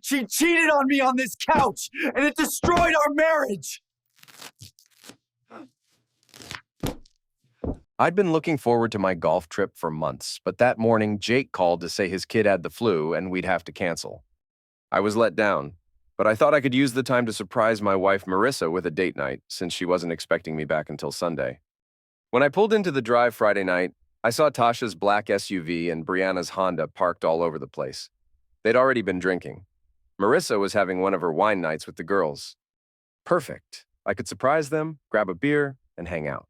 She cheated on me on this couch, and it destroyed our marriage! I'd been looking forward to my golf trip for months, but that morning Jake called to say his kid had the flu and we'd have to cancel. I was let down, but I thought I could use the time to surprise my wife Marissa with a date night since she wasn't expecting me back until Sunday. When I pulled into the drive Friday night, I saw Tasha's black SUV and Brianna's Honda parked all over the place. They'd already been drinking. Marissa was having one of her wine nights with the girls. Perfect. I could surprise them, grab a beer, and hang out.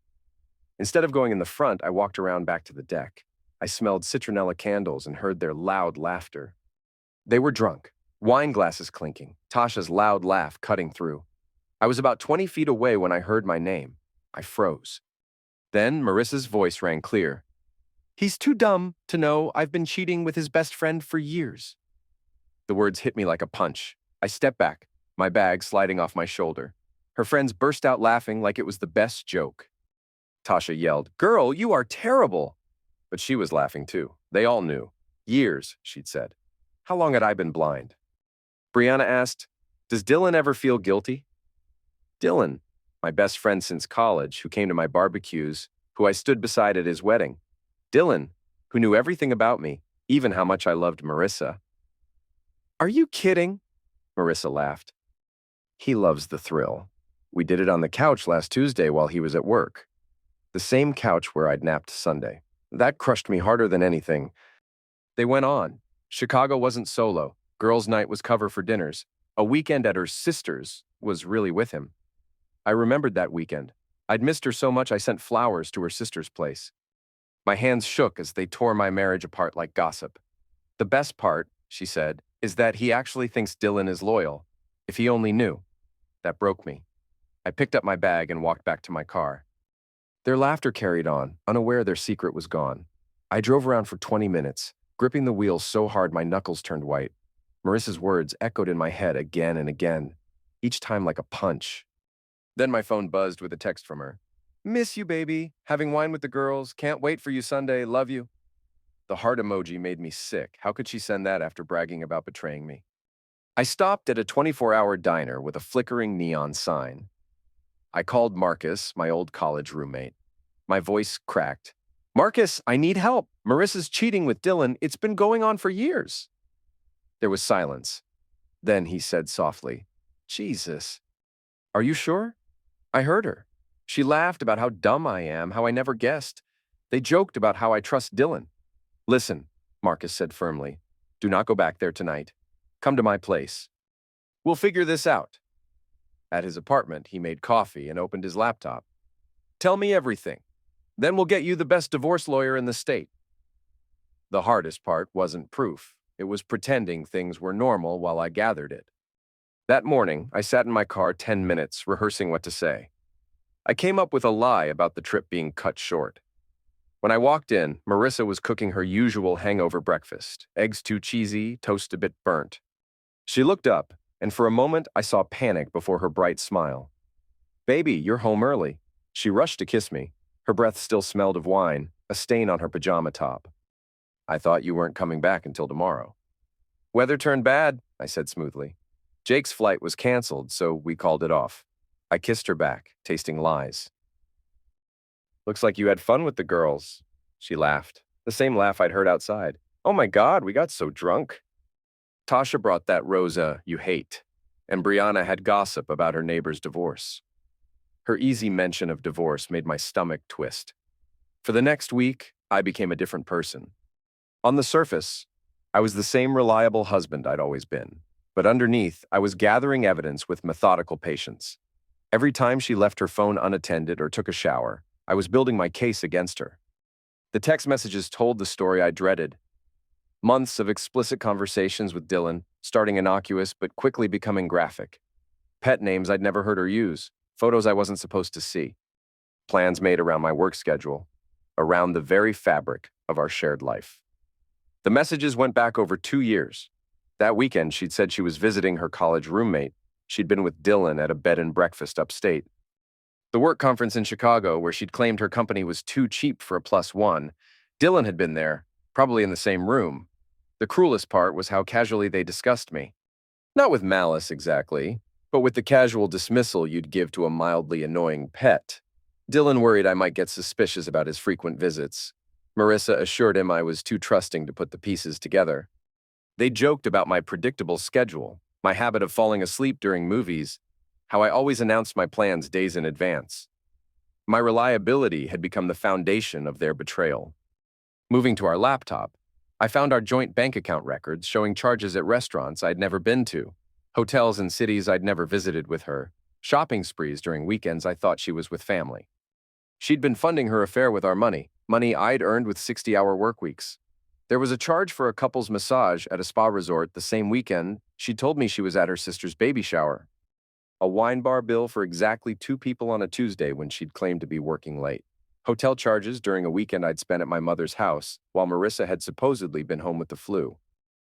Instead of going in the front, I walked around back to the deck. I smelled citronella candles and heard their loud laughter. They were drunk, wine glasses clinking, Tasha's loud laugh cutting through. I was about 20 feet away when I heard my name. I froze. Then Marissa's voice rang clear. "He's too dumb to know I've been cheating with his best friend for years." The words hit me like a punch. I stepped back, my bag sliding off my shoulder. Her friends burst out laughing like it was the best joke. Tasha yelled, "Girl, you are terrible!" But she was laughing too. They all knew. Years, she'd said. How long had I been blind? Brianna asked, "Does Dylan ever feel guilty?" Dylan, my best friend since college, who came to my barbecues, who I stood beside at his wedding. Dylan, who knew everything about me, even how much I loved Marissa. "Are you kidding?" Marissa laughed. "He loves the thrill. We did it on the couch last Tuesday while he was at work. The same couch where I'd napped Sunday. That crushed me harder than anything." They went on. Chicago wasn't solo. Girls' night was cover for dinners. A weekend at her sister's was really with him. I remembered that weekend. I'd missed her so much I sent flowers to her sister's place. My hands shook as they tore my marriage apart like gossip. "The best part," she said, "is that he actually thinks Dylan is loyal. If he only knew." That broke me. I picked up my bag and walked back to my car. Their laughter carried on, unaware their secret was gone. I drove around for 20 minutes, gripping the wheel so hard my knuckles turned white. Marissa's words echoed in my head again and again, each time like a punch. Then my phone buzzed with a text from her. "Miss you, baby. Having wine with the girls. Can't wait for you Sunday. Love you." The heart emoji made me sick. How could she send that after bragging about betraying me? I stopped at a 24-hour diner with a flickering neon sign. I called Marcus, my old college roommate. My voice cracked. "Marcus, I need help. Marissa's cheating with Dylan. It's been going on for years." There was silence. Then he said softly, "Jesus. Are you sure?" I heard her. She laughed about how dumb I am, how I never guessed. They joked about how I trust Dylan. "Listen," Marcus said firmly. "Do not go back there tonight. Come to my place. We'll figure this out." At his apartment, he made coffee and opened his laptop. "Tell me everything. Then we'll get you the best divorce lawyer in the state." The hardest part wasn't proof. It was pretending things were normal while I gathered it. That morning, I sat in my car 10 minutes, rehearsing what to say. I came up with a lie about the trip being cut short. When I walked in, Marissa was cooking her usual hangover breakfast, eggs too cheesy, toast a bit burnt. She looked up, and for a moment I saw panic before her bright smile. "Baby, you're home early." She rushed to kiss me. Her breath still smelled of wine, a stain on her pajama top. "I thought you weren't coming back until tomorrow." "Weather turned bad," I said smoothly. "Jake's flight was canceled, so we called it off." I kissed her back, tasting lies. "Looks like you had fun with the girls." She laughed, the same laugh I'd heard outside. "Oh my God, we got so drunk." Tasha brought that Rosa you hate, and Brianna had gossip about her neighbor's divorce. Her easy mention of divorce made my stomach twist. For the next week, I became a different person. On the surface, I was the same reliable husband I'd always been, but underneath, I was gathering evidence with methodical patience. Every time she left her phone unattended or took a shower, I was building my case against her. The text messages told the story I dreaded. Months of explicit conversations with Dylan, starting innocuous but quickly becoming graphic. Pet names I'd never heard her use, photos I wasn't supposed to see. Plans made around my work schedule, around the very fabric of our shared life. The messages went back over 2 years. That weekend, she'd said she was visiting her college roommate. She'd been with Dylan at a bed and breakfast upstate. The work conference in Chicago, where she'd claimed her company was too cheap for a +1, Dylan had been there, probably in the same room. The cruelest part was how casually they discussed me. Not with malice exactly, but with the casual dismissal you'd give to a mildly annoying pet. Dylan worried I might get suspicious about his frequent visits. Marissa assured him I was too trusting to put the pieces together. They joked about my predictable schedule, my habit of falling asleep during movies, how I always announced my plans days in advance. My reliability had become the foundation of their betrayal. Moving to our laptop, I found our joint bank account records showing charges at restaurants I'd never been to, hotels in cities I'd never visited with her, shopping sprees during weekends I thought she was with family. She'd been funding her affair with our money I'd earned with 60-hour work weeks. There was a charge for a couple's massage at a spa resort the same weekend she told me she was at her sister's baby shower. A wine bar bill for exactly 2 people on a Tuesday when she'd claimed to be working late. Hotel charges during a weekend I'd spent at my mother's house while Marissa had supposedly been home with the flu.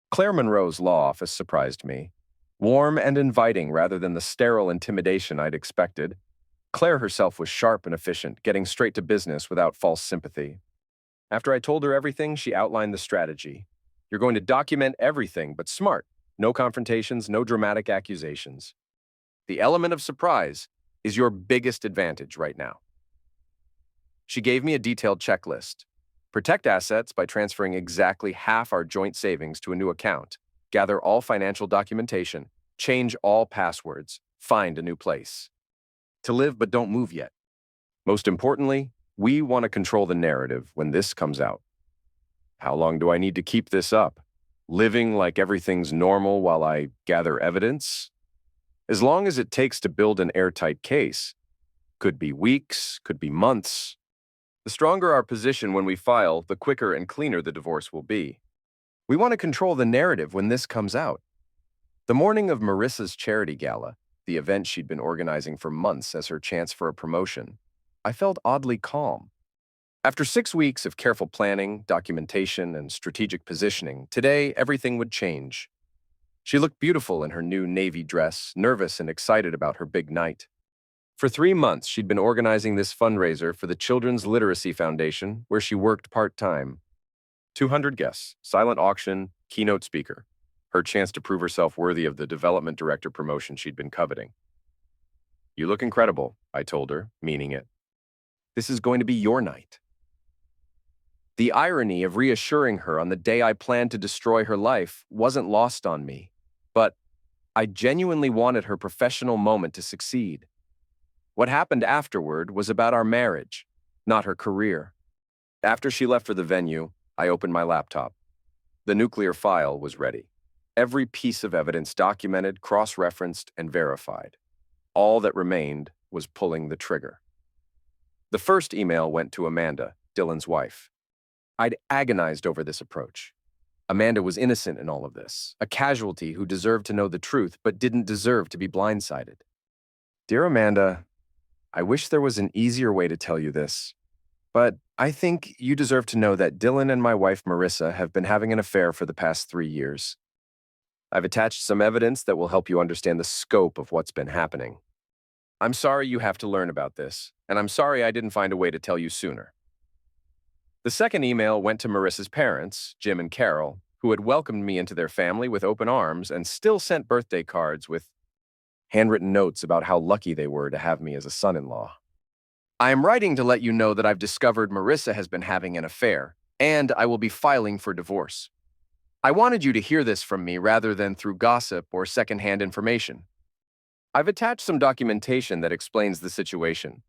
Claire Monroe's law office surprised me. Warm and inviting rather than the sterile intimidation I'd expected, Claire herself was sharp and efficient, getting straight to business without false sympathy. After I told her everything, she outlined the strategy. You're going to document everything, but smart. No confrontations, no dramatic accusations. The element of surprise is your biggest advantage right now. She gave me a detailed checklist. Protect assets by transferring exactly half our joint savings to a new account. Gather all financial documentation. Change all passwords. Find a new place. To live but don't move yet. Most importantly, we want to control the narrative when this comes out. How long do I need to keep this up? Living like everything's normal while I gather evidence? As long as it takes to build an airtight case. Could be weeks, could be months. The stronger our position when we file, the quicker and cleaner the divorce will be. We want to control the narrative when this comes out. The morning of Marissa's charity gala, the event she'd been organizing for months as her chance for a promotion, I felt oddly calm. After 6 weeks of careful planning, documentation, and strategic positioning, today everything would change. She looked beautiful in her new navy dress, nervous and excited about her big night. For 3 months, she'd been organizing this fundraiser for the Children's Literacy Foundation, where she worked part-time. 200 guests, silent auction, keynote speaker. Her chance to prove herself worthy of the development director promotion she'd been coveting. You look incredible, I told her, meaning it. This is going to be your night. The irony of reassuring her on the day I planned to destroy her life wasn't lost on me, but I genuinely wanted her professional moment to succeed. What happened afterward was about our marriage, not her career. After she left for the venue, I opened my laptop. The nuclear file was ready. Every piece of evidence documented, cross-referenced, and verified. All that remained was pulling the trigger. The first email went to Amanda, Dylan's wife. I'd agonized over this approach. Amanda was innocent in all of this, a casualty who deserved to know the truth but didn't deserve to be blindsided. Dear Amanda, I wish there was an easier way to tell you this, but I think you deserve to know that Dylan and my wife Marissa have been having an affair for the past 3 years. I've attached some evidence that will help you understand the scope of what's been happening. I'm sorry you have to learn about this, and I'm sorry I didn't find a way to tell you sooner. The second email went to Marissa's parents, Jim and Carol, who had welcomed me into their family with open arms and still sent birthday cards with handwritten notes about how lucky they were to have me as a son-in-law. I am writing to let you know that I've discovered Marissa has been having an affair, and I will be filing for divorce. I wanted you to hear this from me rather than through gossip or secondhand information. I've attached some documentation that explains the situation.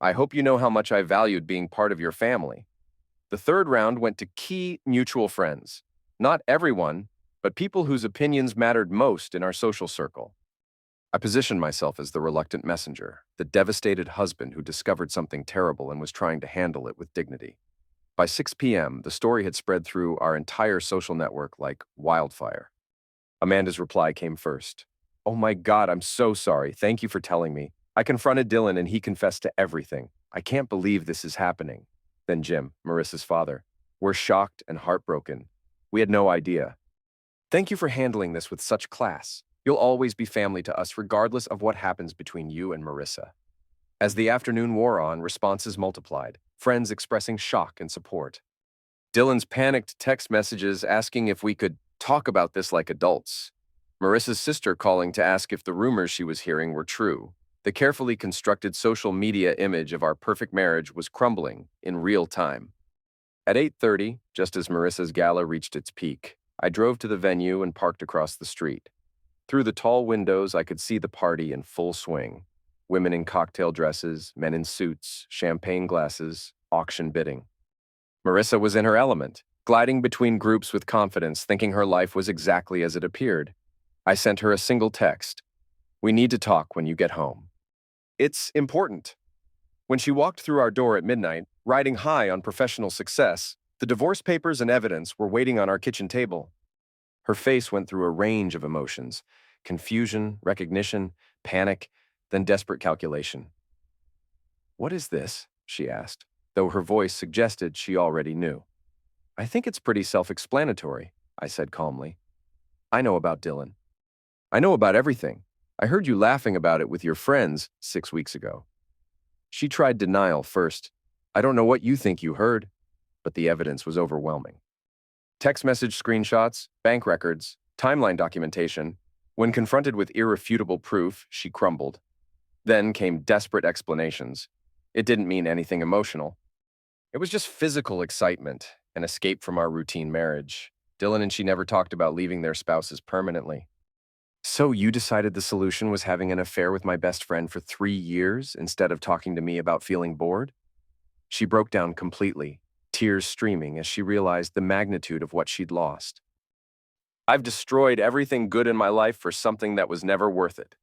I hope you know how much I valued being part of your family. The third round went to key mutual friends. Not everyone, but people whose opinions mattered most in our social circle. I positioned myself as the reluctant messenger, the devastated husband who discovered something terrible and was trying to handle it with dignity. By 6 p.m., the story had spread through our entire social network like wildfire. Amanda's reply came first. Oh my God, I'm so sorry. Thank you for telling me. I confronted Dylan and he confessed to everything. I can't believe this is happening. Then Jim, Marissa's father. We're shocked and heartbroken. We had no idea. Thank you for handling this with such class. You'll always be family to us regardless of what happens between you and Marissa. As the afternoon wore on, responses multiplied, friends expressing shock and support. Dylan's panicked text messages asking if we could talk about this like adults. Marissa's sister calling to ask if the rumors she was hearing were true. The carefully constructed social media image of our perfect marriage was crumbling in real time. At 8:30, just as Marissa's gala reached its peak, I drove to the venue and parked across the street. Through the tall windows, I could see the party in full swing. Women in cocktail dresses, men in suits, champagne glasses, auction bidding. Marissa was in her element, gliding between groups with confidence, thinking her life was exactly as it appeared. I sent her a single text. "We need to talk when you get home." It's important. When she walked through our door at midnight, riding high on professional success, the divorce papers and evidence were waiting on our kitchen table. Her face went through a range of emotions: confusion, recognition, panic, then desperate calculation. "What is this?" she asked, though her voice suggested she already knew. "I think it's pretty self-explanatory," I said calmly. "I know about Dylan. I know about everything. I heard you laughing about it with your friends 6 weeks ago." She tried denial first. "I don't know what you think you heard," but the evidence was overwhelming. Text message screenshots, bank records, timeline documentation. When confronted with irrefutable proof, she crumbled. Then came desperate explanations. It didn't mean anything emotional. It was just physical excitement, an escape from our routine marriage. Dylan and she never talked about leaving their spouses permanently. "So you decided the solution was having an affair with my best friend for 3 years instead of talking to me about feeling bored?" She broke down completely, tears streaming as she realized the magnitude of what she'd lost. "I've destroyed everything good in my life for something that was never worth it."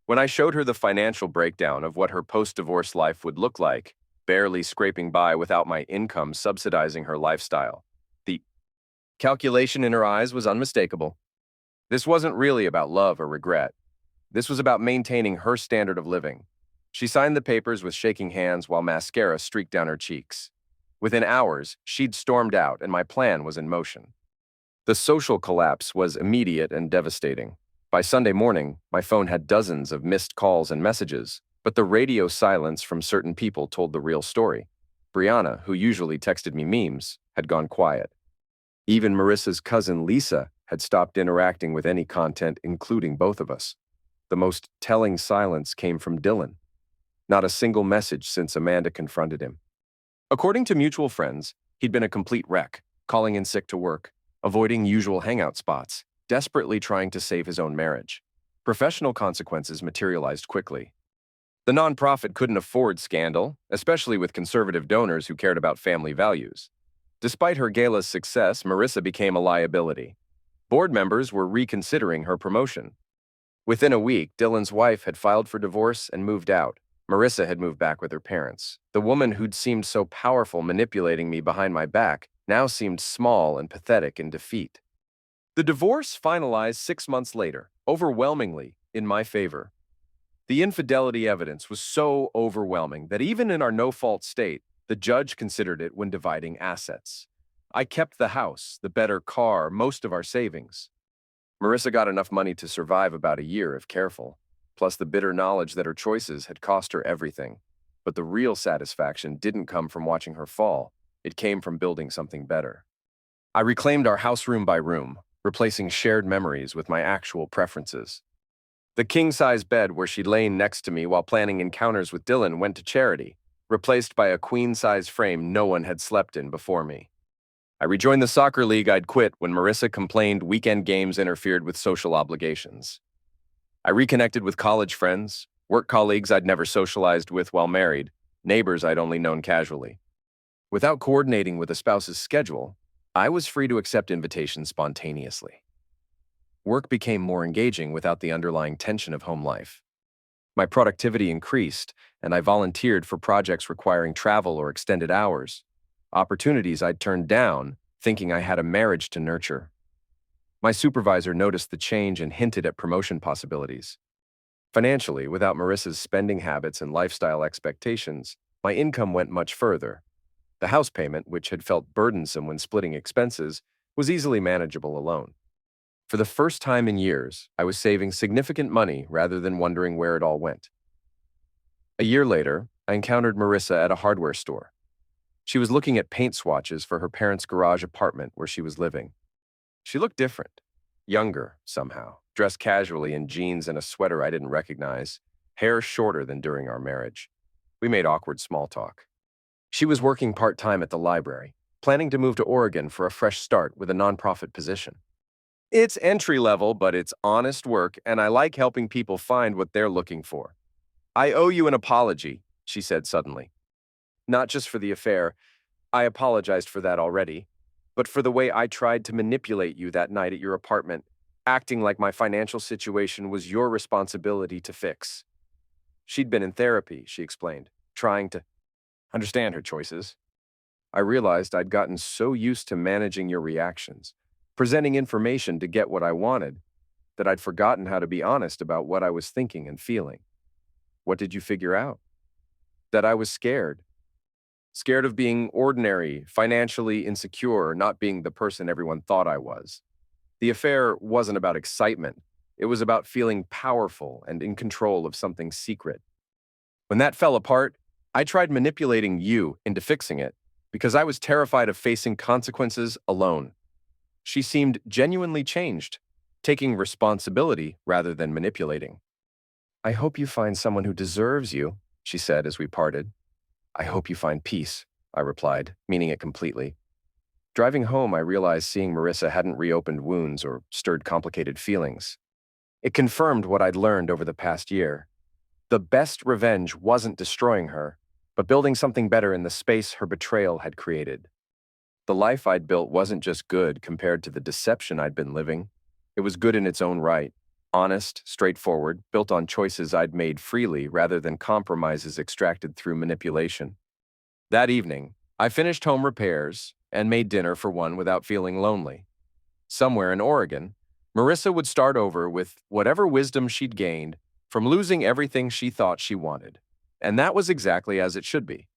When I showed her the financial breakdown of what her post-divorce life would look like, barely scraping by without my income subsidizing her lifestyle, the calculation in her eyes was unmistakable. This wasn't really about love or regret. This was about maintaining her standard of living. She signed the papers with shaking hands while mascara streaked down her cheeks. Within hours, she'd stormed out, and my plan was in motion. The social collapse was immediate and devastating. By Sunday morning, my phone had dozens of missed calls and messages, but the radio silence from certain people told the real story. Brianna, who usually texted me memes, had gone quiet. Even Marissa's cousin Lisa had stopped interacting with any content, including both of us. The most telling silence came from Dylan. Not a single message since Amanda confronted him. According to mutual friends, he'd been a complete wreck, calling in sick to work, avoiding usual hangout spots, desperately trying to save his own marriage. Professional consequences materialized quickly. The nonprofit couldn't afford scandal, especially with conservative donors who cared about family values. Despite her gala's success, Marissa became a liability. Board members were reconsidering her promotion. Within a week, Dylan's wife had filed for divorce and moved out. Marissa had moved back with her parents. The woman who'd seemed so powerful manipulating me behind my back now seemed small and pathetic in defeat. The divorce finalized 6 months later, overwhelmingly in my favor. The infidelity evidence was so overwhelming that even in our no-fault state, the judge considered it when dividing assets. I kept the house, the better car, most of our savings. Marissa got enough money to survive about a year if careful, plus the bitter knowledge that her choices had cost her everything. But the real satisfaction didn't come from watching her fall. It came from building something better. I reclaimed our house room by room, replacing shared memories with my actual preferences. The king-size bed where she'd lain next to me while planning encounters with Dylan went to charity, replaced by a queen-size frame no one had slept in before me. I rejoined the soccer league I'd quit when Marissa complained weekend games interfered with social obligations. I reconnected with college friends, work colleagues I'd never socialized with while married, neighbors I'd only known casually. Without coordinating with a spouse's schedule, I was free to accept invitations spontaneously. Work became more engaging without the underlying tension of home life. My productivity increased, and I volunteered for projects requiring travel or extended hours, opportunities I'd turned down, thinking I had a marriage to nurture. My supervisor noticed the change and hinted at promotion possibilities. Financially, without Marissa's spending habits and lifestyle expectations, my income went much further. The house payment, which had felt burdensome when splitting expenses, was easily manageable alone. For the first time in years, I was saving significant money rather than wondering where it all went. A year later, I encountered Marissa at a hardware store. She was looking at paint swatches for her parents' garage apartment where she was living. She looked different. Younger, somehow, dressed casually in jeans and a sweater I didn't recognize, hair shorter than during our marriage. We made awkward small talk. She was working part-time at the library, planning to move to Oregon for a fresh start with a nonprofit position. It's entry-level, but it's honest work, and I like helping people find what they're looking for. I owe you an apology, she said suddenly. Not just for the affair, I apologized for that already, but for the way I tried to manipulate you that night at your apartment, acting like my financial situation was your responsibility to fix. She'd been in therapy, she explained, trying to understand her choices. I realized I'd gotten so used to managing your reactions, presenting information to get what I wanted, that I'd forgotten how to be honest about what I was thinking and feeling. What did you figure out? That I was scared. Scared of being ordinary, financially insecure, not being the person everyone thought I was. The affair wasn't about excitement. It was about feeling powerful and in control of something secret. When that fell apart, I tried manipulating you into fixing it because I was terrified of facing consequences alone. She seemed genuinely changed, taking responsibility rather than manipulating. I hope you find someone who deserves you, she said as we parted. I hope you find peace, I replied, meaning it completely. Driving home, I realized seeing Marissa hadn't reopened wounds or stirred complicated feelings. It confirmed what I'd learned over the past year. The best revenge wasn't destroying her, but building something better in the space her betrayal had created. The life I'd built wasn't just good compared to the deception I'd been living. It was good in its own right, honest, straightforward, built on choices I'd made freely rather than compromises extracted through manipulation. That evening, I finished home repairs and made dinner for one without feeling lonely. Somewhere in Oregon, Marissa would start over with whatever wisdom she'd gained from losing everything she thought she wanted. And that was exactly as it should be.